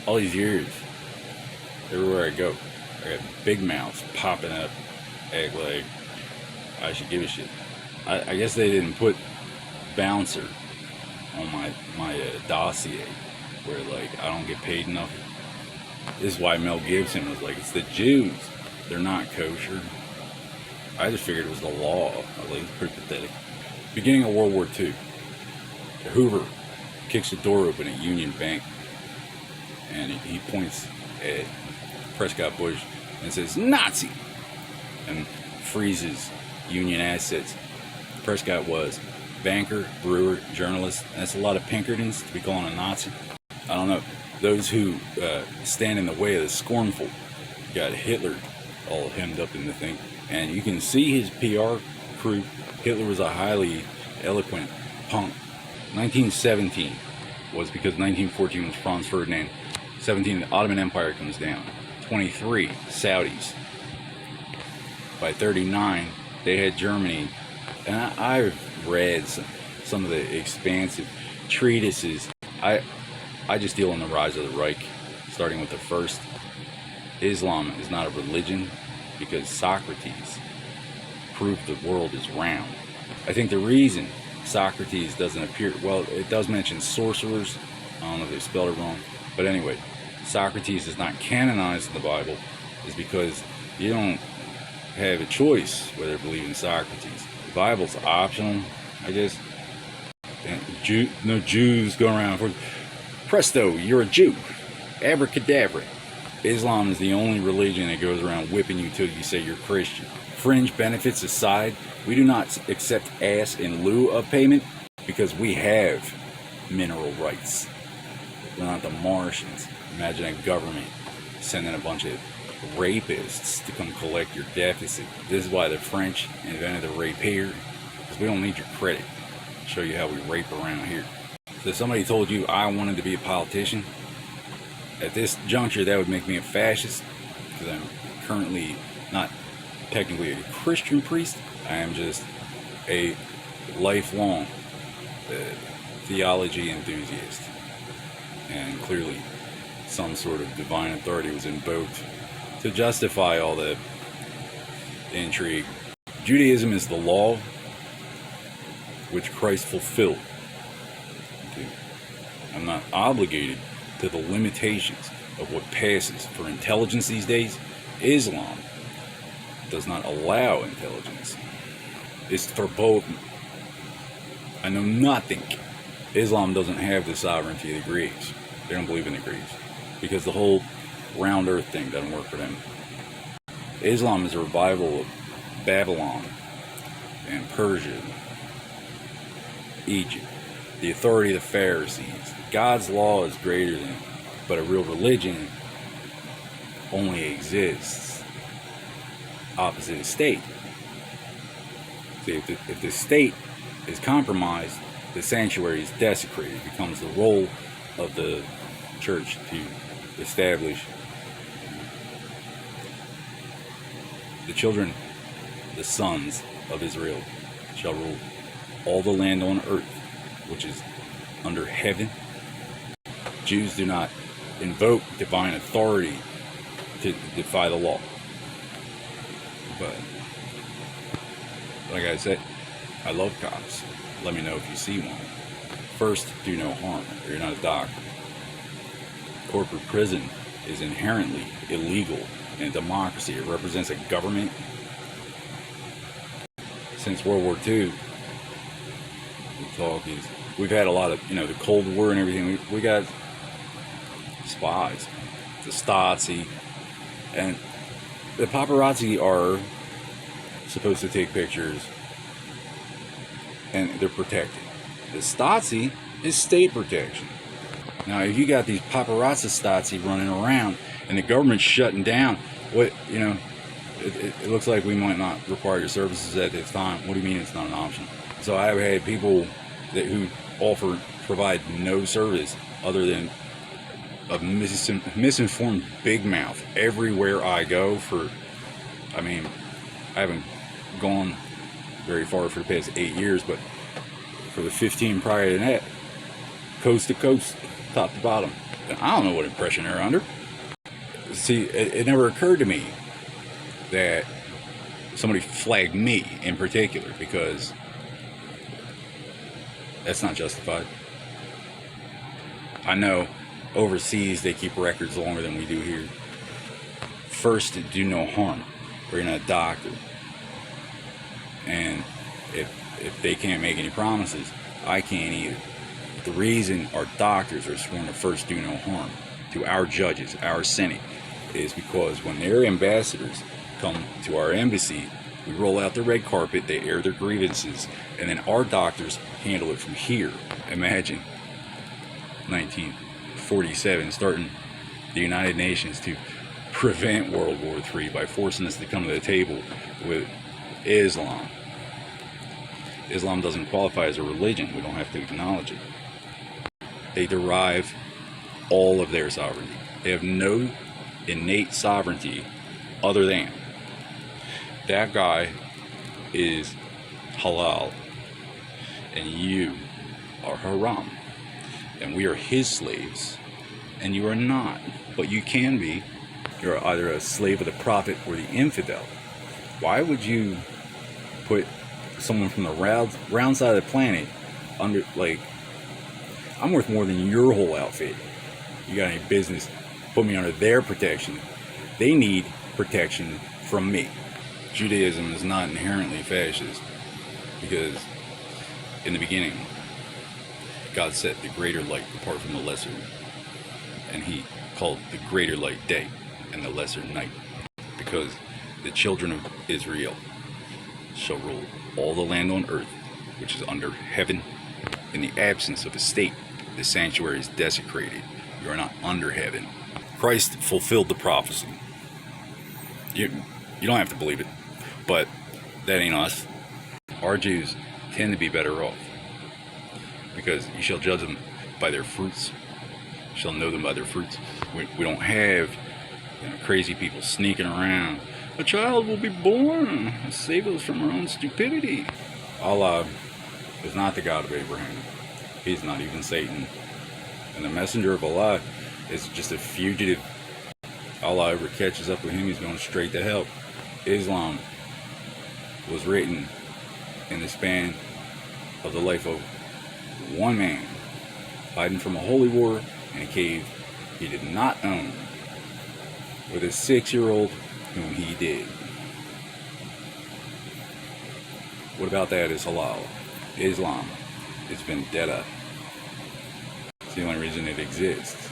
all these years, everywhere I go, I got big mouths popping up, act like I should give a shit. I guess they didn't put bouncer on my dossier, where like I don't get paid enough. This is why Mel Gibson was like, it's the Jews, they're not kosher. I just figured it was the law. I was like, it's pretty pathetic. Beginning of World War II, Hoover kicks the door open at Union Bank, and he points at Prescott Bush and says, Nazi! And freezes Union assets. Prescott was banker, brewer, journalist. And that's a lot of Pinkertons to be calling a Nazi. I don't know. Those who stand in the way of the scornful got Hitler all hemmed up in the thing. And you can see his PR crew. Hitler was a highly eloquent punk. 1917 was because 1914 was Franz Ferdinand. 17, the Ottoman Empire comes down. 23, Saudis. By 39, they had Germany. And I've read some of the expansive treatises. I just deal in the rise of the Reich, starting with the first. Islam is not a religion because Socrates proved the world is round. I think the reason Socrates doesn't appear, well, it does mention sorcerers. I don't know if they spelled it wrong. But anyway, Socrates is not canonized in the Bible is because you don't have a choice whether to believe in Socrates. The Bible's optional, I guess. And no Jews going around for, presto, you're a Jew. Abracadabra. Islam is the only religion that goes around whipping you till you say you're Christian. Fringe benefits aside, we do not accept ass in lieu of payment because we have mineral rights. We're not the Martians. Imagine a government sending a bunch of rapists to come collect your deficit. This is why the French invented the rapier, because we don't need your credit. I'll show you how we rape around here. So if somebody told you I wanted to be a politician, at this juncture that would make me a fascist, because I'm currently not technically a Christian priest. I am just a lifelong theology enthusiast, and clearly some sort of divine authority was invoked to justify all the intrigue. Judaism is the law which Christ fulfilled. Okay. I'm not obligated to the limitations of what passes for intelligence these days. Islam does not allow intelligence. It's verboten. I know nothing. Islam doesn't have the sovereignty of the Greeks. They don't believe in the Greeks because the whole round earth thing doesn't work for them. Islam is a revival of Babylon and Persia, Egypt, the authority of the Pharisees. God's law is greater than, but a real religion only exists opposite the state. See, if the state is compromised, the sanctuary is desecrated. It becomes the role of the church to establish the children, the sons of Israel shall rule all the land on earth, which is under heaven. Jews do not invoke divine authority to defy the law. But like I said, I love cops. Let me know if you see one. First, do no harm, or you're not a doctor. Corporate prison is inherently illegal in a democracy. It represents a government. Since World War II, we've had a lot of, the Cold War and everything. We got spies, the Stasi, and the paparazzi are supposed to take pictures, and they're protected. The Stasi is state protection. Now, if you got these paparazzi Stasi running around and the government's shutting down, it looks like we might not require your services at this time. What do you mean it's not an option? So I've had people who provide no service other than a misinformed big mouth everywhere I go I haven't gone very far for the past 8 years, but for the 15 prior to that, coast to coast, top to bottom, I don't know what impression they're under. See, it never occurred to me that somebody flagged me in particular, because that's not justified. I know overseas they keep records longer than we do here. First, do no harm. We're not a doctor. And if they can't make any promises, I can't either. The reason our doctors are sworn to first do no harm to our judges, our Senate, is because when their ambassadors come to our embassy, we roll out the red carpet, they air their grievances, and then our doctors handle it from here. Imagine 1947 starting the United Nations to prevent World War III by forcing us to come to the table with Islam. Islam doesn't qualify as a religion. We don't have to acknowledge it. They derive all of their sovereignty. They have no innate sovereignty other than that guy is halal and you are haram, and we are his slaves and you are not. But you can be. You're either a slave of the prophet or the infidel. Why would you put someone from the round side of the planet under, like, I'm worth more than your whole outfit. You got any business put me under their protection? They need protection from me. Judaism is not inherently fascist, because in the beginning God set the greater light apart from the lesser, and he called the greater light day and the lesser night, because the children of Israel shall rule all the land on earth, which is under heaven. In the absence of a state, the sanctuary is desecrated. You are not under heaven. Christ fulfilled the prophecy. You don't have to believe it, but that ain't us. Our Jews tend to be better off, because you shall judge them by their fruits. You shall know them by their fruits. We don't have crazy people sneaking around. A child will be born. Save us from our own stupidity. Allah is not the God of Abraham. He's not even Satan. And the messenger of Allah is just a fugitive. Allah ever catches up with him, he's going straight to hell. Islam was written in the span of the life of one man, hiding from a holy war in a cave he did not own, with a 6-year-old whom he did. What about that is halal? Islam is vendetta. It's the only reason it exists.